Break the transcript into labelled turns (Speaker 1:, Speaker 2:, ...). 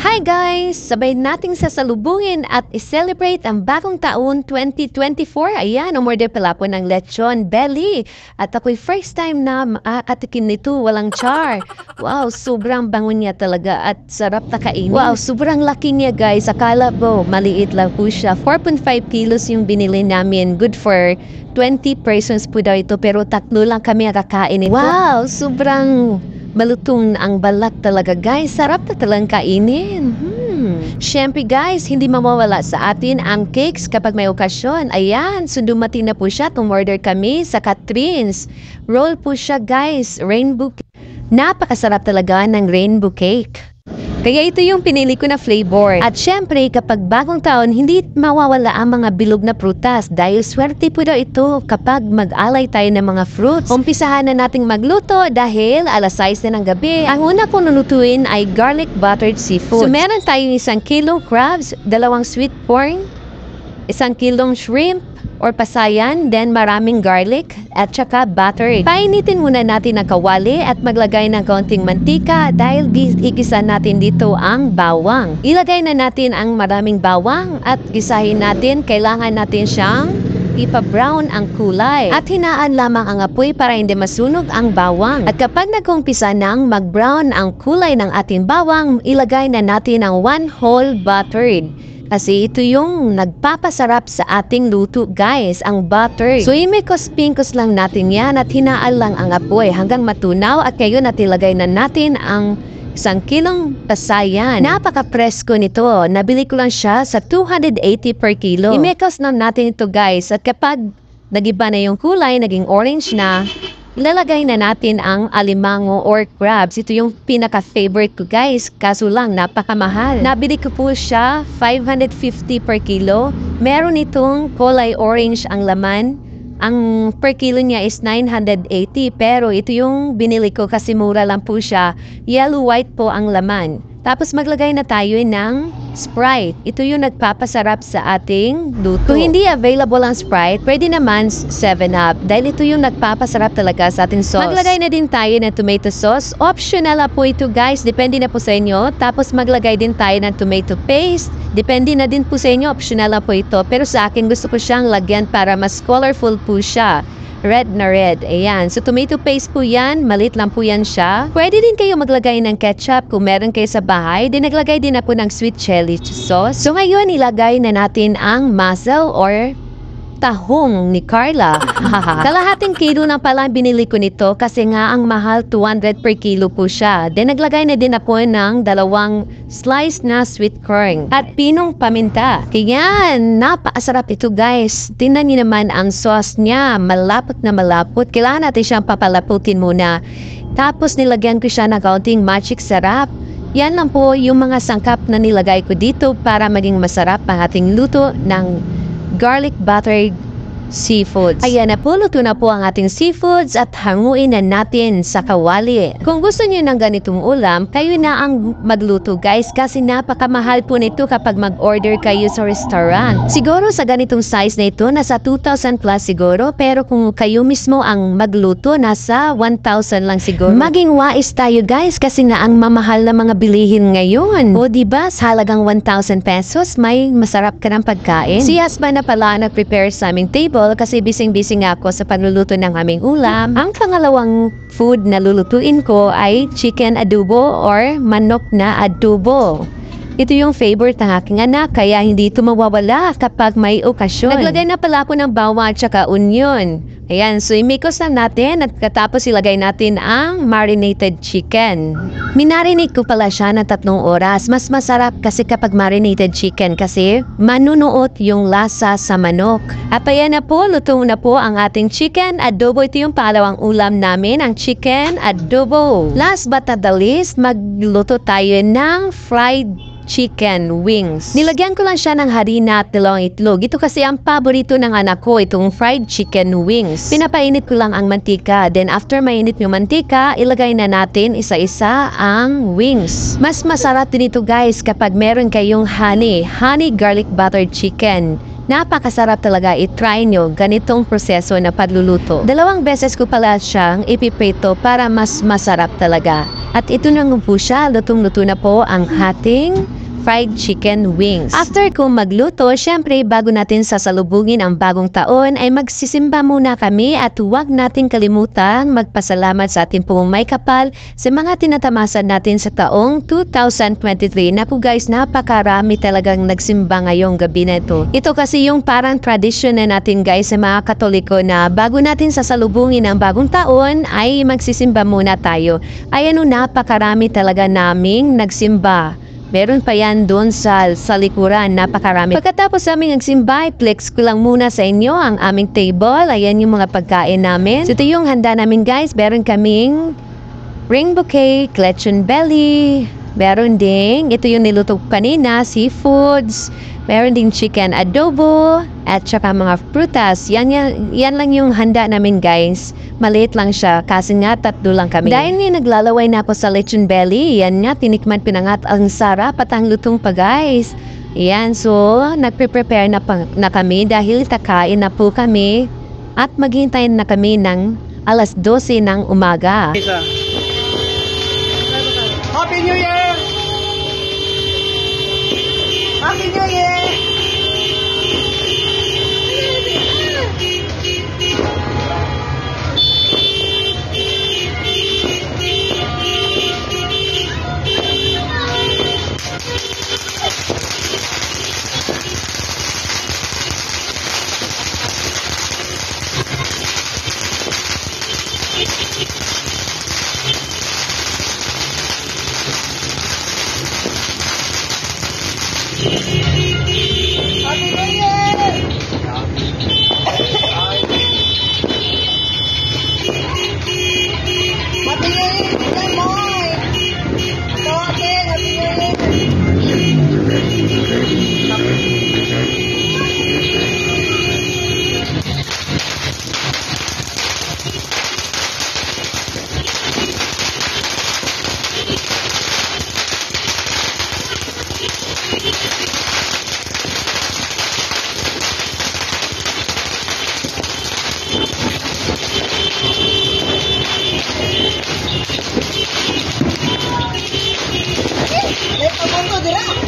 Speaker 1: Hi guys! Sabay nating sasalubungin at i-celebrate ang bagong taon 2024. Ayan, umorder pala po ng lechon belly. At ako'y first time na makatikim nito, walang char. Wow, sobrang bango niya talaga at sarap na kainin. Wow, sobrang laki niya guys. Akala po, maliit lang po siya. 4.5 kilos yung binili namin. Good for 20 persons po daw ito. Pero tatlo lang kami kakain ito. Wow, sobrang malutong ang balat talaga guys. Sarap na talagang kainin. Siyempre guys, hindi mawawala sa atin ang cakes kapag may okasyon. Ayan, so dumating na po siya. Tumorder kami sa Catherine's. Roll po siya guys. Rainbow. Napakasarap talaga ng rainbow cake. Kaya ito yung pinili ko na flavor. At syempre, kapag bagong taon, hindi mawawala ang mga bilog na prutas dahil swerte po daw ito kapag mag-alay tayo ng mga fruits. Umpisahan na nating magluto dahil alas 6 na ng gabi. Ang una kong lulutuin ay garlic buttered seafood. So meron tayong 1 kilong crabs, 2 sweet corn, 1 kilong shrimp, or pasayan, then maraming garlic at saka butter. Painitin muna natin ang kawali at maglagay ng kaunting mantika dahil igisa natin dito ang bawang. Ilagay na natin ang maraming bawang at gisahin natin. Kailangan natin siyang ipa-brown ang kulay at hinaan lamang ang apoy para hindi masunog ang bawang. At kapag nag-umpisa nang mag-brown ang kulay ng ating bawang, ilagay na natin ang 1 whole buttered. Kasi ito yung nagpapasarap sa ating luto guys, ang butter. So imikos-pingkos lang natin yan at hinaan lang ang apoy hanggang matunaw at ngayon natilagay na natin ang 1 kilong pasayan. Napaka-presko nito. Nabili ko lang siya sa 280 per kilo. Imikos na natin ito guys at kapag nagiba na yung kulay, naging orange na, ilalagay na natin ang alimango or crabs. Ito yung pinaka-favorite ko guys. Kaso lang, napakamahal. Nabili ko po siya 550 per kilo. Meron itong kulay orange ang laman. Ang per kilo niya is 980. Pero ito yung binili ko kasi mura lang po siya. Yellow white po ang laman. Tapos maglagay na tayo ng Sprite. Ito yung nagpapasarap sa ating luto. Kung hindi available ang Sprite, pwede naman 7-Up. Dahil ito yung nagpapasarap talaga sa ating sauce. Maglagay na din tayo ng tomato sauce. Optional na po ito guys. Depende na po sa inyo. Tapos maglagay din tayo ng tomato paste. Depende na din po sa inyo. Optional na po ito. Pero sa akin gusto ko siyang lagyan para mas colorful po siya. Red na red. Ayan. So, tomato paste po yan. Malit lang po yan siya. Pwede din kayo maglagay ng ketchup kung meron kayo sa bahay. Din naglagay din na po ng sweet chili sauce. So, ngayon, ilagay na natin ang mussel or tahong ni Carla. Kalahating kilo na pala binili ko nito kasi nga ang mahal 200 per kilo po siya. Then naglagay na din ako ng 2 slice na sweet corn at pinong paminta. Kaya napakasarap ito guys. Tingnan niyo naman ang sauce niya. Malapot na malapot. Kailangan natin siyang papalaputin muna. Tapos nilagyan ko siya ng kaunting magic sarap. Yan lang po yung mga sangkap na nilagay ko dito para maging masarap ang ating luto ng garlic buttered seafoods. Ayan na po, luto na po ang ating seafoods at hanguin na natin sa kawali. Kung gusto niyo ng ganitong ulam, kayo na ang magluto guys kasi napakamahal po nito kapag mag-order kayo sa restaurant. Siguro sa ganitong size na ito, nasa 2,000 plus siguro, pero kung kayo mismo ang magluto, nasa 1,000 lang siguro. Maging wais tayo guys kasi na ang mamahal na mga bilihin ngayon. O diba, sa halagang 1,000 pesos, may masarap ka ng pagkain. Si husband na pala nag-prepare sa aming table kasi bising-bising ako sa pagluluto ng aming ulam. Ang pangalawang food na lulutuin ko ay chicken adobo or manok na adobo. Ito yung favorite ng aking anak kaya hindi ito mawawala kapag may okasyon. Naglagay na pala ako ng bawang at saka onion. Ayan, so imikos lang natin at katapos ilagay natin ang marinated chicken. Minarinate ko pala siya ng 3 oras. Mas masarap kasi kapag marinated chicken kasi manunuot yung lasa sa manok. At ayan na po, luto na po ang ating chicken adobo. Ito yung pangalawang ulam namin, ang chicken adobo. Last but not the least, magluto tayo ng fried chicken wings. Nilagyan ko lang siya ng harina at dalawang itlog. Ito kasi ang paborito ng anak ko, itong fried chicken wings. Pinapainit ko lang ang mantika. Then after mainit yung mantika, ilagay na natin isa-isa ang wings. Mas masarap din ito guys kapag meron kayong honey garlic buttered chicken. Napakasarap talaga, i-try nyo ganitong proseso na pagluluto. 2 beses ko pala siyang ipiprito para mas masarap talaga. At ito na nga po siya, lutong-luto na po ang ating fried chicken wings. After ko magluto, syempre bago natin sasalubungin ang bagong taon ay magsisimba muna kami at huwag natin kalimutan magpasalamat sa ating pong may kapal sa mga tinatamasan natin sa taong 2023. Naku guys, napakarami talagang nagsimba ngayong gabi na ito. Ito kasi yung parang tradition na natin guys sa mga Katoliko na bago natin sasalubungin ang bagong taon ay magsisimba muna tayo. Ay napakarami talaga naming nagsimba. Meron pa yan doon sa likuran, napakarami. Pagkatapos aming nagsimba, flex ko lang muna sa inyo ang aming table. Ayan yung mga pagkain namin. So, ito yung handa namin guys. Meron kaming ring bouquet, lechon belly. Meron ding, ito yung niluto kanina, seafoods. Meron ding chicken adobo at saka mga prutas. Yan lang yung handa namin guys. Maliit lang siya kasi nga 3 lang kami. Dahil nga naglalaway na ako sa lechon belly, yan nga tinikman pinangat ang sarap at ang lutong pa guys. Yan, so nagpe-prepare na kami dahil takain na po kami at maghintay na kami ng alas 12 ng umaga.
Speaker 2: Happy New Year! Happy New Year! Let's go,